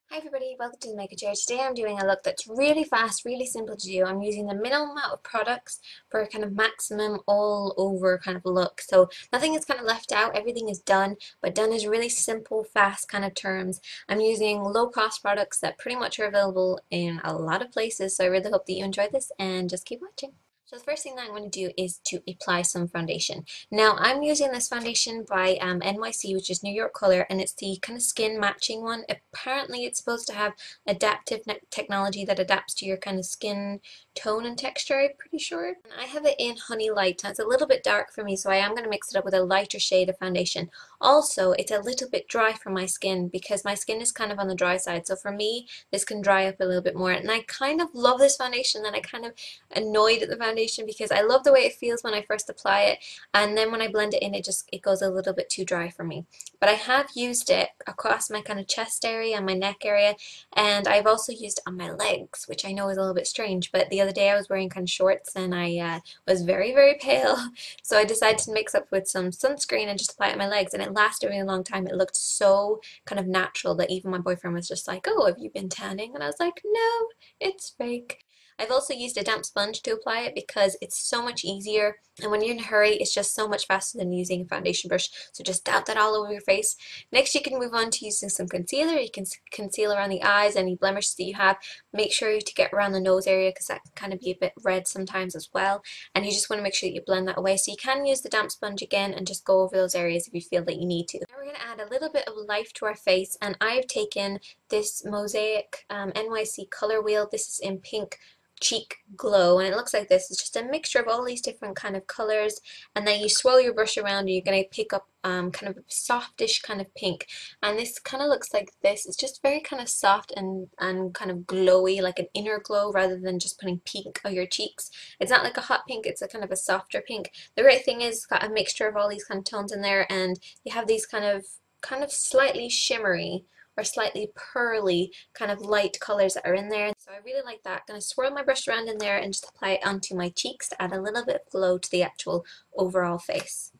Hi everybody, welcome to the Makeup Chair. Today I'm doing a look that's really fast, really simple to do. I'm using the minimum amount of products for a kind of maximum all over kind of look. So nothing is kind of left out, everything is done, but done is really simple, fast kind of terms. I'm using low cost products that pretty much are available in a lot of places, so I really hope that you enjoy this and just keep watching. So the first thing that I'm going to do is to apply some foundation. Now I'm using this foundation by NYC, which is New York Color, and it's the kind of skin matching one. Apparently it's supposed to have adaptive technology that adapts to your kind of skin tone and texture, I'm pretty sure. And I have it in Honey Light, and it's a little bit dark for me, so I am going to mix it up with a lighter shade of foundation. Also, it's a little bit dry for my skin because my skin is kind of on the dry side, so for me this can dry up a little bit more. And I kind of love this foundation, and I kind of annoyed at the foundation because I love the way it feels when I first apply it, and then when I blend it in it goes a little bit too dry for me. But I have used it across my kind of chest area and my neck area, and I've also used it on my legs, which I know is a little bit strange, but the other day I was wearing kind of shorts and I was very pale, so I decided to mix up with some sunscreen and just apply it on my legs, and it lasted a really long time. It looked so kind of natural that even my boyfriend was just like, "Oh, have you been tanning?" And I was like, "No, it's fake." I've also used a damp sponge to apply it because it's so much easier, and when you're in a hurry it's just so much faster than using a foundation brush, so just dab that all over your face. Next you can move on to using some concealer. You can conceal around the eyes, any blemishes that you have. Make sure to get around the nose area because that can kind of be a bit red sometimes as well, and you just want to make sure that you blend that away. So you can use the damp sponge again and just go over those areas if you feel that you need to. Now we're going to add a little bit of life to our face, and I've taken this Mosaic NYC color wheel. This is in Pink Cheek Glow, and it looks like this. It's just a mixture of all these different kind of colors, and then you swirl your brush around and you're going to pick up kind of a softish kind of pink, and this kind of looks like this. It's just very kind of soft and kind of glowy, like an inner glow rather than just putting pink on your cheeks. It's not like a hot pink, it's a kind of a softer pink. The great thing is it's got a mixture of all these kind of tones in there, and you have these kind of slightly shimmery or slightly pearly kind of light colors that are in there. So I really like that. I'm going to swirl my brush around in there and just apply it onto my cheeks to add a little bit of glow to the actual overall face.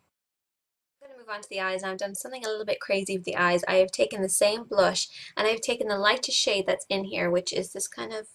I'm going to move on to the eyes. Now I've done something a little bit crazy with the eyes. I have taken the same blush and I've taken the lightest shade that's in here, which is this kind of,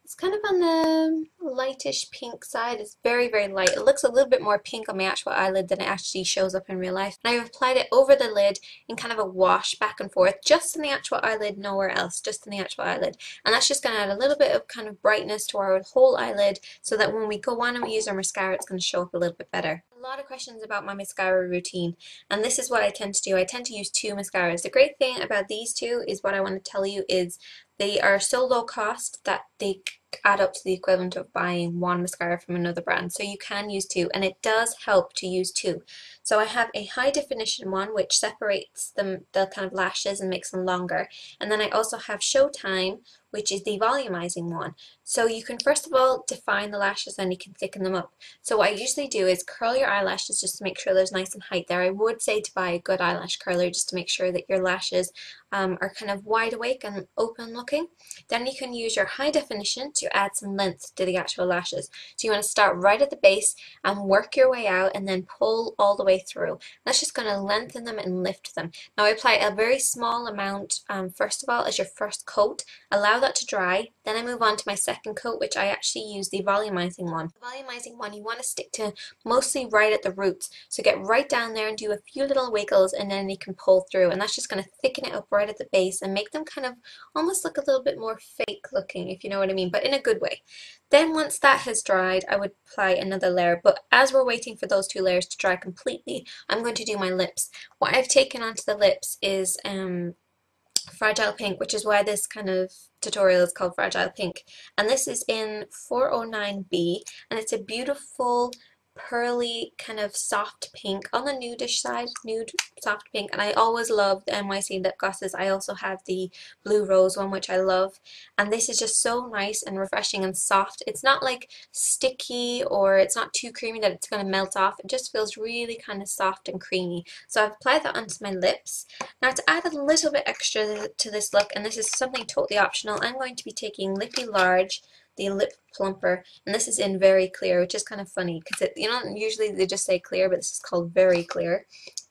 it's kind of on the lightish pink side. It's very light. It looks a little bit more pink on my actual eyelid than it actually shows up in real life. And I've applied it over the lid in kind of a wash back and forth, just in the actual eyelid, nowhere else, just in the actual eyelid. And that's just going to add a little bit of kind of brightness to our whole eyelid so that when we go on and we use our mascara, it's going to show up a little bit better. A lot of questions about my mascara routine, and this is what I tend to do. I tend to use two mascaras. The great thing about these two is what I want to tell you is they are so low cost that they add up to the equivalent of buying one mascara from another brand. So you can use two, and it does help to use two. So I have a high definition one which separates the kind of lashes and makes them longer. And then I also have Showtime, which is the volumizing one. So you can first of all define the lashes and you can thicken them up. So what I usually do is curl your eyelashes just to make sure there's nice and height there. I would say to buy a good eyelash curler just to make sure that your lashes are kind of wide awake and open looking. Then you can use your high definition to add some length to the actual lashes. So you want to start right at the base and work your way out and then pull all the way through. That's just going to lengthen them and lift them. Now I apply a very small amount first of all as your first coat. Allow that to dry. Then I move on to my second coat, which I actually use the volumizing one. The volumizing one you want to stick to mostly right at the roots. So get right down there and do a few little wiggles and then you can pull through, and that's just going to thicken it up right at the base and make them kind of almost look a little bit more fake looking, if you know what I mean, but in a good way. Then once that has dried, I would apply another layer, but as we're waiting for those two layers to dry completely, I'm going to do my lips. What I've taken onto the lips is Fragile Pink, which is why this kind of tutorial is called Fragile Pink. And this is in 409B, and it's a beautiful pearly kind of soft pink on the nudish side, nude soft pink. And I always love the NYC lip glosses. I also have the blue rose one, which I love, and this is just so nice and refreshing and soft. It's not like sticky or it's not too creamy that it's going to melt off. It just feels really kind of soft and creamy. So I've applied that onto my lips. Now to add a little bit extra to this look, and this is something totally optional, I'm going to be taking Lippy Large, the lip plumper, and this is in Very Clear, which is kind of funny because you know, usually they just say clear, but this is called Very Clear,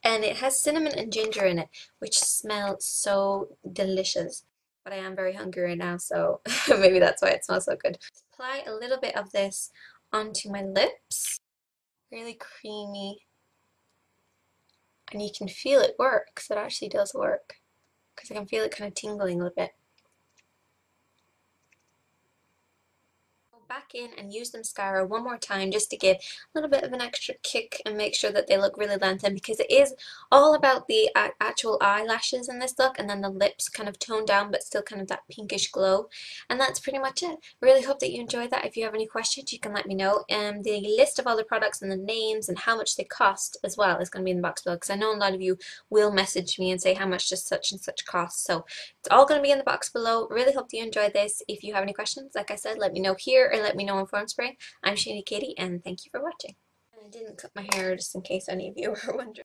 and it has cinnamon and ginger in it, which smell so delicious. but I am very hungry right now, so maybe that's why it smells so good. Apply a little bit of this onto my lips. Really creamy. And you can feel it works. It actually does work. Because I can feel it kind of tingling a little bit. Back in and use the mascara one more time just to give a little bit of an extra kick and make sure that they look really lengthened, because it is all about the actual eyelashes in this look, and then the lips kind of toned down but still kind of that pinkish glow. And that's pretty much it. Really hope that you enjoyed that. If you have any questions, you can let me know. And the list of all the products and the names and how much they cost as well is going to be in the box below, because I know a lot of you will message me and say how much does such and such cost. So it's all going to be in the box below. Really hope that you enjoyed this. If you have any questions, like I said, let me know here or let me know on Formspring. I'm Sinead Katie, and thank you for watching. And I didn't cut my hair just in case any of you were wondering.